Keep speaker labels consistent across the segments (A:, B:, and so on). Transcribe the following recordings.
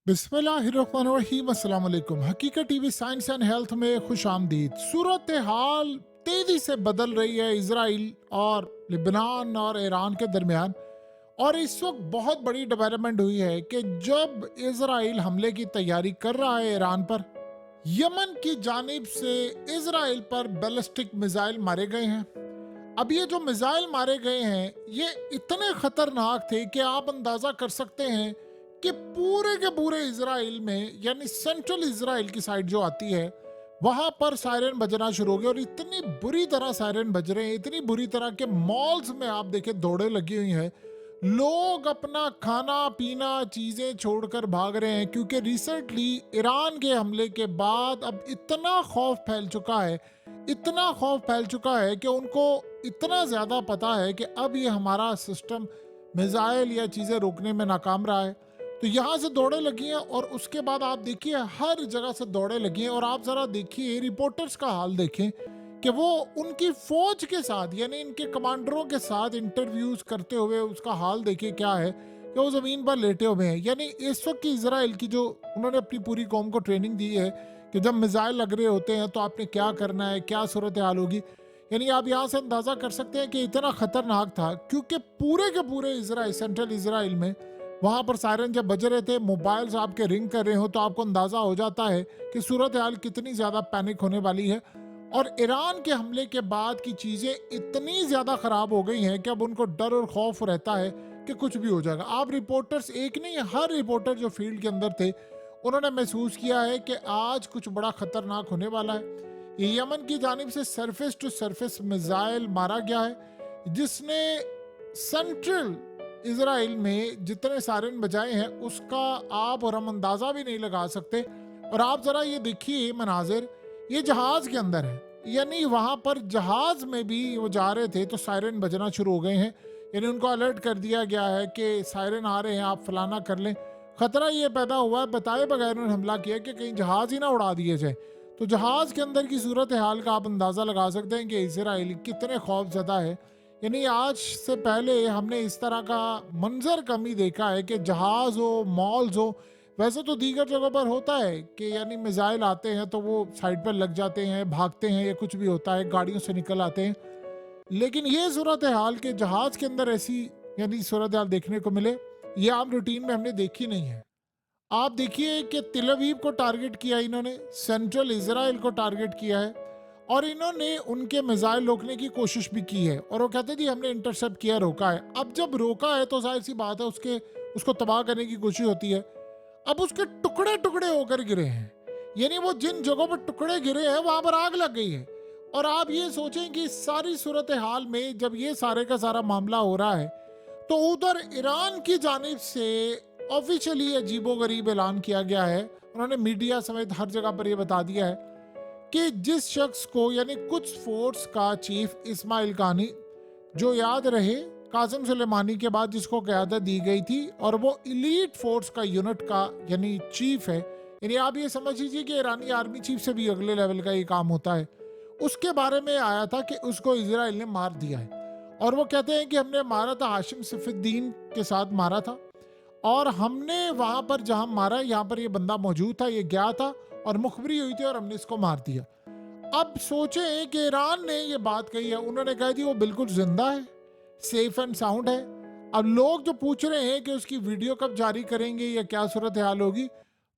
A: बिस्मिल्लाहिर्रहमानिर्रहीम अस्सलाम वालेकुम। हकीकत टीवी साइंस एंड हेल्थ में खुश आमदीद। सूरत हाल तेजी से बदल रही है इसराइल और लिबनान और ईरान के दरमियान। और इस वक्त बहुत बड़ी डेवलपमेंट हुई है कि जब इसराइल हमले की तैयारी कर रहा है ईरान पर, यमन की जानिब से इसराइल पर बैलिस्टिक मिसाइल मारे गए हैं। अब ये जो मिसाइल मारे गए हैं ये इतने खतरनाक थे कि आप अंदाजा कर सकते हैं कि पूरे के पूरे इसराइल में, यानी सेंट्रल इसराइल की साइड जो आती है, वहां पर सायरन बजना शुरू हो गए। और इतनी बुरी तरह सायरन बज रहे हैं, इतनी बुरी तरह के मॉल्स में आप देखें दौड़े लगी हुई हैं। लोग अपना खाना पीना चीजें छोड़कर भाग रहे हैं, क्योंकि रिसेंटली ईरान के हमले के बाद अब इतना खौफ फैल चुका है, इतना खौफ फैल चुका है कि उनको इतना ज्यादा पता है कि अब ये हमारा सिस्टम मिसाइल या चीजें रोकने में नाकाम रहा है। तो यहाँ से दौड़े लगी हैं और उसके बाद आप देखिए हर जगह से दौड़े लगी हैं। और आप जरा देखिए रिपोर्टर्स का हाल देखें कि वो उनकी फौज के साथ, यानी इनके कमांडरों के साथ इंटरव्यूज करते हुए उसका हाल देखिए क्या है कि वो जमीन पर लेटे हुए हैं। यानी इस वक्त की इसराइल की जो उन्होंने अपनी पूरी कौम को ट्रेनिंग दी है कि जब मिसाइल लग रहे होते हैं तो आपने क्या करना है, क्या सूरत हाल होगी। यानी आप यहाँ से अंदाजा कर सकते हैं कि इतना खतरनाक था, क्योंकि पूरे के पूरे इसराइल, सेंट्रल इसराइल में वहां पर सायरन जब बज रहे थे, मोबाइल्स आपके रिंग कर रहे हो, तो आपको अंदाजा हो जाता है कि सूरत हाल कितनी ज्यादा पैनिक होने वाली है। और ईरान के हमले के बाद की चीजें इतनी ज्यादा खराब हो गई हैं कि अब उनको डर और खौफ रहता है कि कुछ भी हो जाएगा। आप रिपोर्टर्स, एक नहीं, हर रिपोर्टर जो फील्ड के अंदर थे, उन्होंने महसूस किया है कि आज कुछ बड़ा खतरनाक होने वाला है। यमन की जानिब से सरफेस टू सरफेस मिसाइल मारा गया है, जिसने सेंट्रल इसराइल में जितने सायरन बजाए हैं उसका आप और हम अंदाजा भी नहीं लगा सकते। और आप जरा ये देखिए मनाजिर, ये जहाज के अंदर है, यानी वहां पर जहाज में भी वो जा रहे थे तो सायरन बजना शुरू हो गए हैं। यानी उनको अलर्ट कर दिया गया है कि सायरन आ रहे हैं, आप फलाना कर लें। खतरा ये पैदा हुआ है, बताए बगैर उन्होंने हमला किया कि कहीं जहाज ही ना उड़ा दिए जाए। तो जहाज के अंदर की सूरत हाल का आप अंदाजा लगा सकते हैं कि इसराइल कितने खौफजदा है। यानी आज से पहले हमने इस तरह का मंजर कम ही देखा है कि जहाज हो, मॉल्स हो। वैसे तो दीगर जगहों पर होता है कि यानी मिसाइल आते हैं तो वो साइड पर लग जाते हैं, भागते हैं, या कुछ भी होता है, गाड़ियों से निकल आते हैं। लेकिन ये सूरत हाल के जहाज के अंदर ऐसी यानी सूरत हाल देखने को मिले, ये आम रूटीन में हमने देखी नहीं है। आप देखिए कि तिल अवीव को टारगेट किया इन्होंने, सेंट्रल इसराइल को टारगेट किया है, और इन्होंने उनके मिसाइल रोकने की कोशिश भी की है। और वो कहते जी हमने इंटरसेप्ट किया, रोका है। अब जब रोका है तो जाहिर सी बात है उसको तबाह करने की कोशिश होती है। अब उसके टुकड़े टुकड़े होकर गिरे हैं, यानी वो जिन जगहों पर टुकड़े गिरे हैं वहां पर आग लग गई है। और आप ये सोचें कि इस सारी सूरत हाल में जब ये सारे का सारा मामला हो रहा है, तो उधर ईरान की जानिब से ऑफिशियली अजीबोगरीब ऐलान किया गया है। उन्होंने मीडिया समेत हर जगह पर यह बता दिया है कि जिस शख्स को, यानी कुछ फोर्स का चीफ इस्माइल कानी, जो याद रहे कासिम सुलेमानी के बाद जिसको क़यादत दी गई थी, और वो इलीट फोर्स का यूनिट का यानी चीफ है। यानी आप ये समझ लीजिए कि ईरानी आर्मी चीफ से भी अगले लेवल का ये काम होता है। उसके बारे में आया था कि उसको इजराइल ने मार दिया है। और वो कहते हैं कि हमने मारा था, हाशिम सफीद्दीन के साथ मारा था, और हमने वहां पर जहां मारा, यहाँ पर ये बंदा मौजूद था, ये गया था और मुखबरी हुई थी और हमने इसको मार दिया। अब सोचें कि ईरान ने ये बात कही है, उन्होंने कहा थी वो बिल्कुल जिंदा है, सेफ एंड साउंड है। अब लोग जो पूछ रहे हैं कि उसकी वीडियो कब जारी करेंगे या क्या सूरत हाल होगी,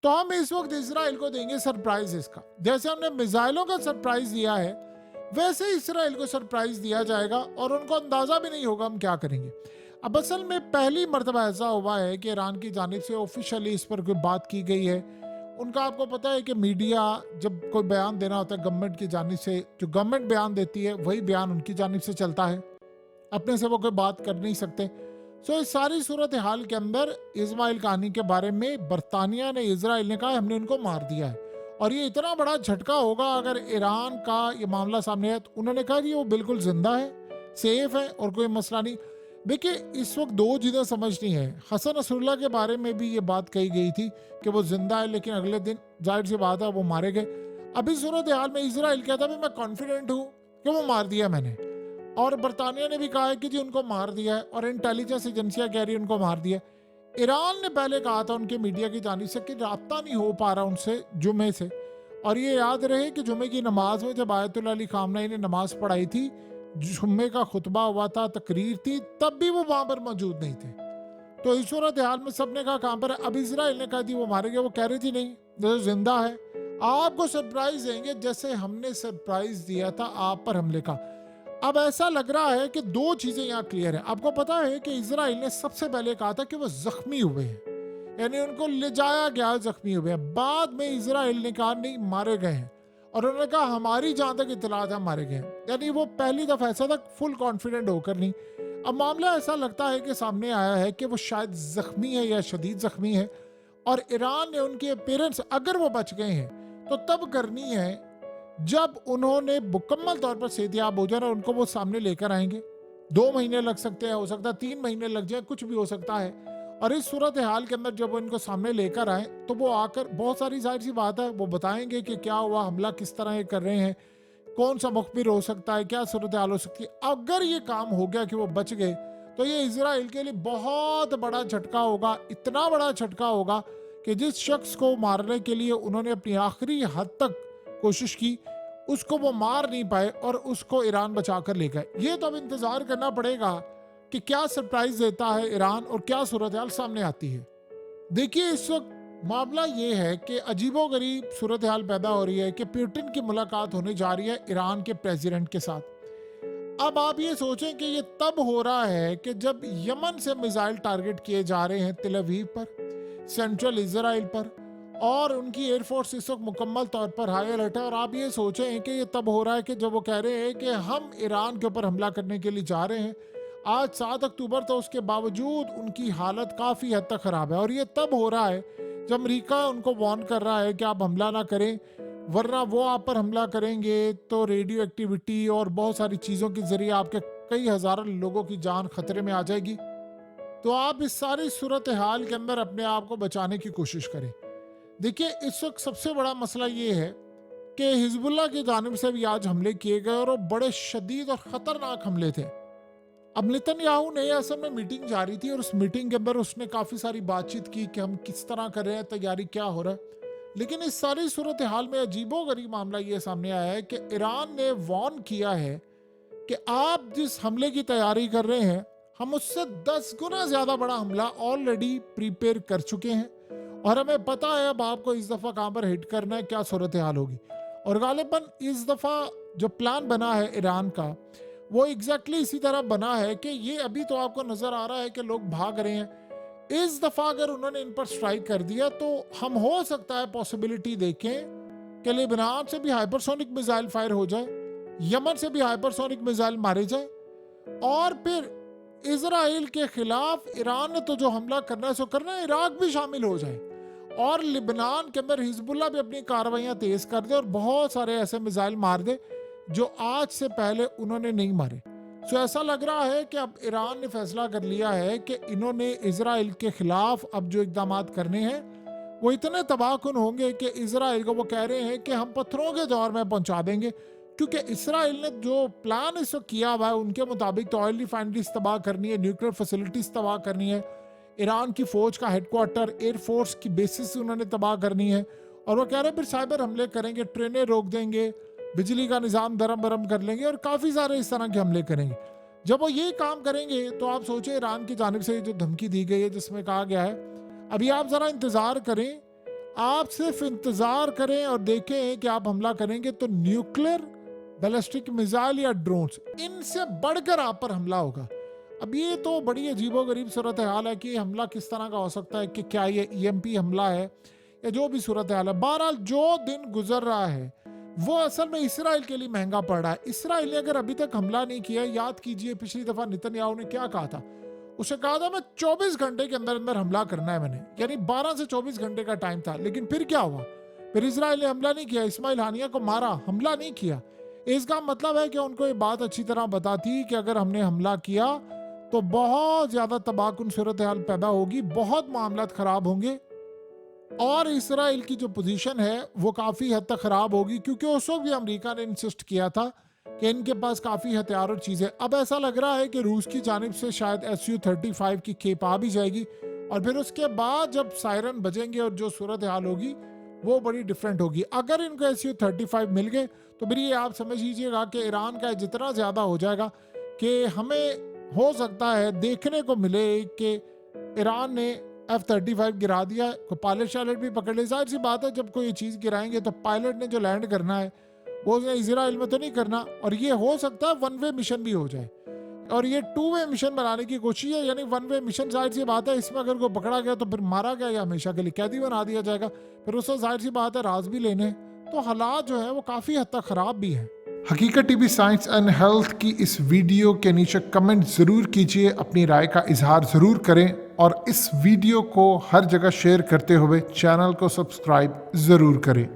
A: तो हम इस वक्त इसराइल को देंगे सरप्राइज इसका। जैसे हमने मिसाइलों का सरप्राइज दिया है, वैसे इसराइल को सरप्राइज दिया जाएगा और उनको अंदाजा भी नहीं होगा हम क्या करेंगे। अब असल में पहली मर्तबा ऐसा हुआ है कि ईरान की जानिब से ऑफिशियली इस पर कोई बात की गई है। उनका आपको पता है कि मीडिया जब कोई बयान देना होता है गवर्नमेंट की जानिब से, जो गवर्नमेंट बयान देती है वही बयान उनकी जानिब से चलता है, अपने से वो कोई बात कर नहीं सकते। सो इस सारी सूरत हाल के अंदर इस्माइल कानी के बारे में बरतानिया ने, इजराइल ने कहा हमने उनको मार दिया है। और ये इतना बड़ा झटका होगा अगर ईरान का ये मामला सामने आया। तो उन्होंने कहा कि वो बिल्कुल जिंदा है, सेफ है और कोई मसला नहीं। देखिए इस वक्त दो चीज़ें समझनी है। हसन नसरुल्लाह के बारे में भी ये बात कही गई थी कि वो जिंदा है, लेकिन अगले दिन जाहिर सी बात है वो मारे गए। अभी सूरत हाल में इसराइल कहता है मैं कॉन्फिडेंट हूँ कि वो मार दिया मैंने, और बरतानिया ने भी कहा है कि जी उनको मार दिया है, और इंटेलिजेंस एजेंसियां कह रही है उनको मार दिया। ईरान ने पहले कहा था उनके मीडिया की जानिब से कि राब्ता नहीं हो पा रहा उनसे जुमे से। और ये याद रहे कि जुमे की नमाज में जब आयतुल्लाह अली खामनेई ने नमाज पढ़ाई थी, जुम्मे का खुतबा हुआ था, तकरीर थी, तब भी वो वहां पर मौजूद नहीं थे। तो इस सूरत हाल में सबने कहा कहां पर है। अब इसराइल ने कहा थी वो मारे गए, वो कह रही थी नहीं, जो जिंदा है। आपको सरप्राइज देंगे जैसे हमने सरप्राइज दिया था आप पर हमले का। अब ऐसा लग रहा है कि दो चीजें यहाँ क्लियर है। आपको पता है कि इसराइल ने सबसे पहले कहा था कि वो जख्मी हुए हैं, यानी उनको ले जाया गया जख्मी हुए हैं। बाद में इसराइल ने कहा नहीं, मारे गए हैं। और उन्होंने कहा हमारी जहां तक इतला था मारे गए हैं, यानी वो पहली दफा ऐसा था फुल कॉन्फिडेंट होकर नहीं। अब मामला ऐसा लगता है कि सामने आया है कि वो शायद जख्मी है या शदीद जख्मी है, और ईरान ने उनके पेरेंट्स अगर वो बच गए हैं तो तब करनी है जब उन्होंने मुकम्मल तौर पर सेहतियाब हो जाए और उनको वो सामने लेकर आएंगे। 2 महीने लग सकते हैं, हो सकता है 3 महीने लग जाए, कुछ भी हो सकता है। और इस सूरत हाल के अंदर जब वो इनको सामने लेकर आए तो वो आकर बहुत सारी जाहिर सी बात है वो बताएंगे कि क्या हुआ, हमला किस तरह ये कर रहे हैं, कौन सा मुखबिर हो सकता है, क्या सूरत हाल हो सकती है। अगर ये काम हो गया कि वो बच गए तो ये इजराइल के लिए बहुत बड़ा झटका होगा, इतना बड़ा झटका होगा कि जिस शख्स को मारने के लिए उन्होंने अपनी आखिरी हद तक कोशिश की, उसको वो मार नहीं पाए और उसको ईरान बचा कर ले गए। ये तो अब इंतजार करना पड़ेगा कि क्या सरप्राइज देता है ईरान और क्या सूरत हाल सामने आती है। देखिए इस वक्त मामला ये है कि अजीबोगरीब सूरत हाल पैदा हो रही है कि पुतिन की मुलाकात होने जा रही है ईरान के प्रेसिडेंट के साथ। अब आप ये सोचें कि ये तब हो रहा है कि जब यमन से मिसाइल टारगेट किए जा रहे हैं तेल अवीव पर, सेंट्रल इजराइल पर, और उनकी एयरफोर्स इस वक्त मुकम्मल तौर पर हाई अलर्ट है। और आप ये सोचें कि ये तब हो रहा है कि जब वो कह रहे हैं कि हम ईरान के ऊपर हमला करने के लिए जा रहे हैं। आज 7 अक्टूबर, तो उसके बावजूद उनकी हालत काफ़ी हद तक ख़राब है। और ये तब हो रहा है जब अमरीका उनको वार्न कर रहा है कि आप हमला ना करें, वरना वो आप पर हमला करेंगे तो रेडियो एक्टिविटी और बहुत सारी चीज़ों के ज़रिए आपके कई हज़ारों लोगों की जान खतरे में आ जाएगी। तो आप इस सारी सूरत हाल के अंदर अपने आप को बचाने की कोशिश करें। देखिए इस वक्त सबसे बड़ा मसला ये है कि हिजबुल्लाह की जानिब से भी आज हमले किए गए और वो बड़े शदीद और ख़तरनाक हमले थे। अब नेतन्याहू ने असल में मीटिंग जारी थी और उस मीटिंग के अंदर उसने काफ़ी सारी बातचीत की कि हम किस तरह कर रहे हैं, तैयारी क्या हो रहा है। लेकिन इस सारी सूरत हाल में अजीबोगरीब मामला ये सामने आया है कि ईरान ने वार्न किया है कि आप जिस हमले की तैयारी कर रहे हैं, हम उससे 10 गुना ज़्यादा बड़ा हमला ऑलरेडी प्रिपेयर कर चुके हैं और हमें पता है अब आपको इस दफ़ा कहाँ पर हिट करना है, क्या सूरत हाल होगी। और गालिबन इस दफ़ा जो प्लान बना है ईरान का, वो एग्जैक्टली इसी तरह बना है कि ये अभी तो आपको नज़र आ रहा है कि लोग भाग रहे हैं। इस दफ़ा अगर उन्होंने इन पर स्ट्राइक कर दिया तो हम हो सकता है पॉसिबिलिटी देखें कि लेबनान से भी हाइपरसोनिक मिसाइल फायर हो जाए, यमन से भी हाइपरसोनिक मिसाइल मारे जाए, और फिर इजराइल के खिलाफ ईरान ने तो जो हमला करना है सो करना है, इराक भी शामिल हो जाए और लिबनान के अंदर हिजबुल्लाह भी अपनी कार्रवाइयाँ तेज कर दे और बहुत सारे ऐसे मिसाइल मार दे जो आज से पहले उन्होंने नहीं मारे। सो ऐसा लग रहा है कि अब ईरान ने फैसला कर लिया है कि इन्होंने इजराइल के खिलाफ अब जो इकदाम करने हैं वो इतने तबाहकुन होंगे कि इजराइल को वो कह रहे हैं कि हम पत्थरों के दौर में पहुंचा देंगे। क्योंकि इसराइल ने जो प्लान इस वक्त किया हुआ है उनके मुताबिक तो ऑयल रिफाइनरीज तबाह करनी है, न्यूक्लियर फैसिलिटीज तबाह करनी है, ईरान की फौज का हेडक्वार्टर, एयरफोर्स की बेसिस उन्होंने तबाह करनी है। और वो कह रहे हैं फिर साइबर हमले करेंगे, ट्रेनें रोक देंगे, बिजली का निज़ाम दरम बरम कर लेंगे और काफ़ी सारे इस तरह के हमले करेंगे। जब वो ये काम करेंगे तो आप सोचें ईरान की जानिब से जो धमकी दी गई है जिसमें कहा गया है अभी आप ज़रा इंतज़ार करें, आप सिर्फ इंतज़ार करें और देखें कि आप हमला करेंगे तो न्यूक्लियर, बैलिस्टिक मिसाइल या ड्रोन्स, इनसे बढ़कर आप पर हमला होगा। अब ये तो बड़ी अजीबोगरीब सूरत हाल है कि हमला किस तरह का हो सकता है, कि क्या ये EMP हमला है या जो भी सूरत हाल है। बहरहाल जो दिन गुजर रहा है वो असल में इसराइल के लिए महंगा पड़ रहा है। इसराइल ने अगर अभी तक हमला नहीं किया, याद कीजिए पिछली दफा नेतन्याहू ने क्या कहा था, उसे कहा था मैं 24 घंटे के अंदर अंदर हमला करना है मैंने, यानी 12 से 24 घंटे का टाइम था। लेकिन फिर क्या हुआ, फिर इसराइल ने हमला नहीं किया, इस्माइल हानिया को मारा, हमला नहीं किया। इसका मतलब है कि उनको ये बात अच्छी तरह पता थी कि अगर हमने हमला किया तो बहुत ज्यादा तबाहकुन सूरत हाल पैदा होगी, बहुत मामलात खराब होंगे और इसराइल की जो पोजीशन है वो काफ़ी हद तक ख़राब होगी। क्योंकि उस वक्त भी अमेरिका ने इंसिस्ट किया था कि इनके पास काफ़ी हथियार और चीज़ें। अब ऐसा लग रहा है कि रूस की जानिब से शायद Su-35 की खेप आ भी जाएगी और फिर उसके बाद जब सायरन बजेंगे और जो सूरत हाल होगी वो बड़ी डिफरेंट होगी। अगर इनको SU-35 मिल गए तो फिर ये आप समझ लीजिएगा कि ईरान का जितना ज़्यादा हो जाएगा कि हमें हो सकता है देखने को मिले कि ईरान ने F-35 गिरा दिया, कोई पायलट शायलट भी पकड़ ले। जाहिर सी बात है जब कोई चीज़ गिराएंगे तो पायलट ने जो लैंड करना है वो उसने इजराइल में तो नहीं करना, और ये हो सकता है वन वे मिशन भी हो जाए और ये टू वे मिशन बनाने की कोशिश है। यानी वन वे मिशन जाहिर सी बात है इसमें अगर कोई पकड़ा गया तो फिर मारा गया या हमेशा के लिए कैदी बना दिया जाएगा, फिर उससे जाहिर सी बात है राज भी लेने, तो हालात जो है वो काफ़ी हद तक ख़राब भी है। हकीकत टीवी साइंस एंड हेल्थ की इस वीडियो के नीचे कमेंट ज़रूर कीजिए, अपनी राय का इजहार ज़रूर करें और इस वीडियो को हर जगह शेयर करते हुए चैनल को सब्सक्राइब ज़रूर करें।